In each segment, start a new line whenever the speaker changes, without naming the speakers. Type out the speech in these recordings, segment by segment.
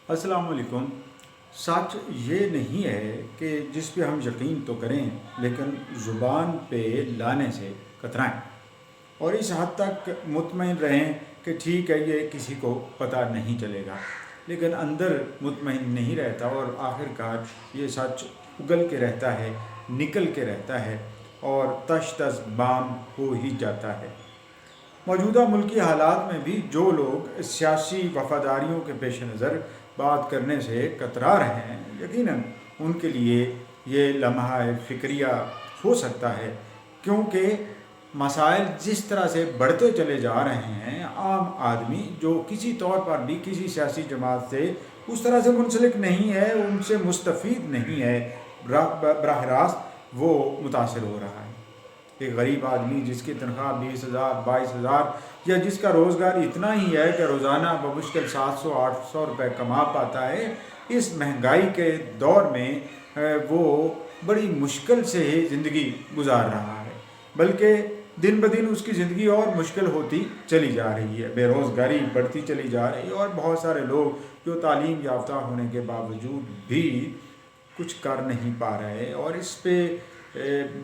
السلام علیکم۔ سچ یہ نہیں ہے کہ جس پہ ہم یقین تو کریں لیکن زبان پہ لانے سے کترائیں اور اس حد تک مطمئن رہیں کہ ٹھیک ہے یہ کسی کو پتہ نہیں چلے گا، لیکن اندر مطمئن نہیں رہتا اور آخر کار یہ سچ اگل کے رہتا ہے، نکل کے رہتا ہے اور تش تش بام ہو ہی جاتا ہے۔ موجودہ ملکی حالات میں بھی جو لوگ سیاسی وفاداریوں کے پیش نظر بات کرنے سے کترا رہے ہیں، یقیناً ان کے لیے یہ لمحہ فکریہ ہو سکتا ہے، کیونکہ مسائل جس طرح سے بڑھتے چلے جا رہے ہیں، عام آدمی جو کسی طور پر بھی کسی سیاسی جماعت سے اس طرح سے منسلک نہیں ہے، ان سے مستفید نہیں ہے، براہ راست وہ متاثر ہو رہا ہے۔ ایک غریب آدمی جس کی تنخواہ 20,000 22,000 یا جس کا روزگار اتنا ہی ہے کہ روزانہ بمشکل 700-800 روپے کما پاتا ہے، اس مہنگائی کے دور میں وہ بڑی مشکل سے ہی زندگی گزار رہا ہے، بلکہ دن بدن اس کی زندگی اور مشکل ہوتی چلی جا رہی ہے، بے روزگاری بڑھتی چلی جا رہی ہے اور بہت سارے لوگ جو تعلیم یافتہ ہونے کے باوجود بھی کچھ کر نہیں پا رہے اور اس پہ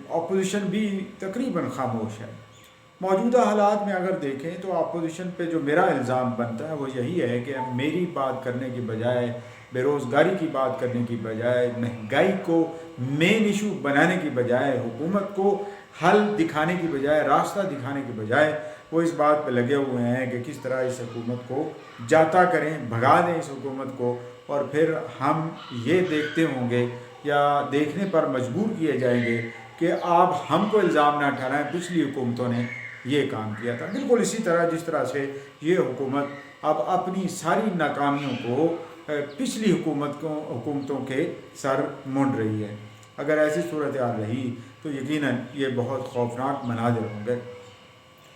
اپوزیشن بھی تقریباً خاموش ہے۔ موجودہ حالات میں اگر دیکھیں تو اپوزیشن پہ جو میرا الزام بنتا ہے وہ یہی ہے کہ میری بات کرنے کی بجائے، بے روزگاری کی بات کرنے کی بجائے، مہنگائی کو مین ایشو بنانے کی بجائے، حکومت کو حل دکھانے کی بجائے، راستہ دکھانے کی بجائے، وہ اس بات پہ لگے ہوئے ہیں کہ کس طرح اس حکومت کو جاتا کریں، بھگا دیں اس حکومت کو، اور پھر ہم یہ دیکھتے ہوں گے یا دیکھنے پر مجبور کیے جائیں گے کہ آپ ہم کو الزام نہ ٹھہرائیں، پچھلی حکومتوں نے یہ کام کیا تھا۔ بالکل اسی طرح جس طرح سے یہ حکومت اب اپنی ساری ناکامیوں کو پچھلی حکومتوں کے سر مونڈ رہی ہے۔ اگر ایسی صورتحال رہی تو یقیناً یہ بہت خوفناک مناظر ہوں گے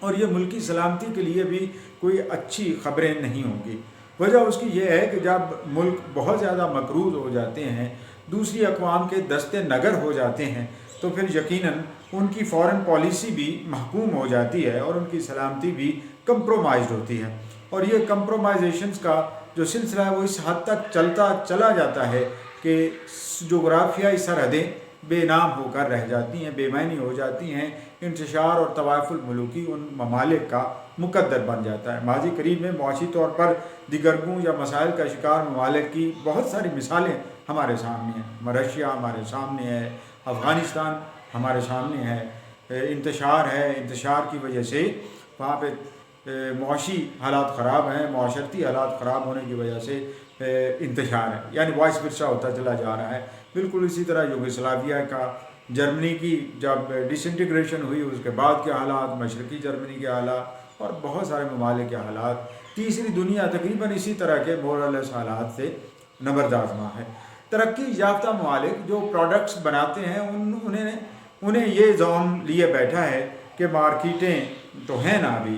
اور یہ ملکی سلامتی کے لیے بھی کوئی اچھی خبریں نہیں ہوں گی۔ وجہ اس کی یہ ہے کہ جب ملک بہت زیادہ مقروض ہو جاتے ہیں، دوسری اقوام کے دستے نگر ہو جاتے ہیں، تو پھر یقیناً ان کی فورن پالیسی بھی محکوم ہو جاتی ہے اور ان کی سلامتی بھی کمپرومائزڈ ہوتی ہے، اور یہ کمپرومائزیشنز کا جو سلسلہ ہے وہ اس حد تک چلتا چلا جاتا ہے کہ جغرافیائی سرحدیں بے نام ہو کر رہ جاتی ہیں، بے معنی ہو جاتی ہیں، انتشار اور طوائف الملوکی ان ممالک کا مقدر بن جاتا ہے۔ ماضی قریب میں معاشی طور پر دیگرگوں یا مسائل کا شکار ممالک کی بہت ساری مثالیں ہمارے سامنے ہیں۔ رشیا ہمارے سامنے ہے، افغانستان ہمارے سامنے ہے، انتشار ہے، انتشار کی وجہ سے وہاں پہ معاشی حالات خراب ہیں، معاشرتی حالات خراب ہونے کی وجہ سے انتشار ہے، یعنی وائس ورثہ ہوتا چلا جا رہا ہے۔ بالکل اسی طرح یوگوسلاویہ کا، جرمنی کی جب ڈس انٹیگریشن ہوئی اس کے بعد کے حالات، مشرقی جرمنی کے حالات اور بہت سارے ممالک کے حالات، تیسری دنیا تقریباً اسی طرح کے مورلس حالات سے نبردآزما ہے۔ ترقی یافتہ ممالک جو پروڈکٹس بناتے ہیں انہیں یہ زوم لیے بیٹھا ہے کہ مارکیٹیں تو ہیں نا، ابھی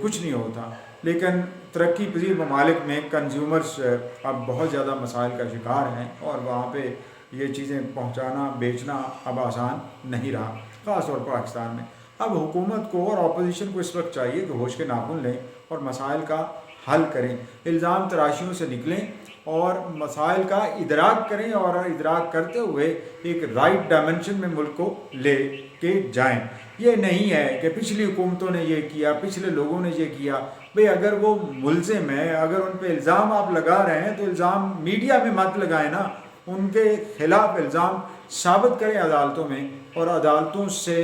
کچھ نہیں ہوتا، لیکن ترقی پذیر ممالک میں کنزیومرز اب بہت زیادہ مسائل کا شکار ہیں اور وہاں پہ یہ چیزیں پہنچانا، بیچنا اب آسان نہیں رہا، خاص طور پر پاکستان میں۔ اب حکومت کو اور اپوزیشن کو اس وقت چاہیے کہ ہوش کے ناخن لیں اور مسائل کا حل کریں، الزام تراشیوں سے نکلیں اور مسائل کا ادراک کریں اور ادراک کرتے ہوئے ایک رائٹ ڈائمنشن میں ملک کو لے کے جائیں۔ یہ نہیں ہے کہ پچھلی حکومتوں نے یہ کیا، پچھلے لوگوں نے یہ کیا۔ بھئی اگر وہ ملزم ہیں، اگر ان پہ الزام آپ لگا رہے ہیں تو الزام میڈیا میں مت لگائیں نا، ان کے خلاف الزام ثابت کریں عدالتوں میں اور عدالتوں سے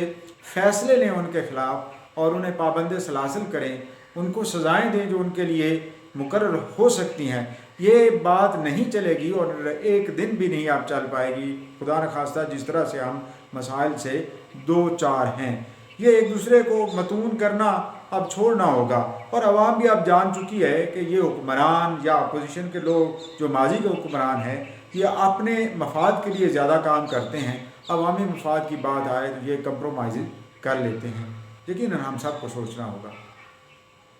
فیصلے لیں ان کے خلاف اور انہیں پابند سلاسل کریں، ان کو سزائیں دیں جو ان کے لیے مقرر ہو سکتی ہیں۔ یہ بات نہیں چلے گی اور ایک دن بھی نہیں آپ چل پائے گی، خدا نخواستہ جس طرح سے ہم مسائل سے دو چار ہیں۔ یہ ایک دوسرے کو متون کرنا اب چھوڑنا ہوگا، اور عوام بھی اب جان چکی ہے کہ یہ حکمران یا اپوزیشن کے لوگ جو ماضی کے حکمران ہیں یہ اپنے مفاد کے لیے زیادہ کام کرتے ہیں، عوامی مفاد کی بات آئے تو یہ کمپرومائز کر لیتے ہیں۔ یقیناً ہم سب کو سوچنا ہوگا۔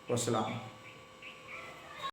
والسلام۔